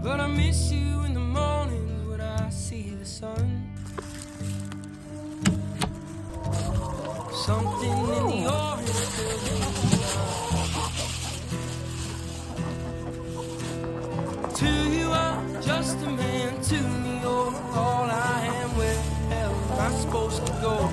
But I miss you in the mornings when I see the sun. Something in the orange fills me up. To you I'm just a man, to me you're all I am. Where the hell am I supposed to go?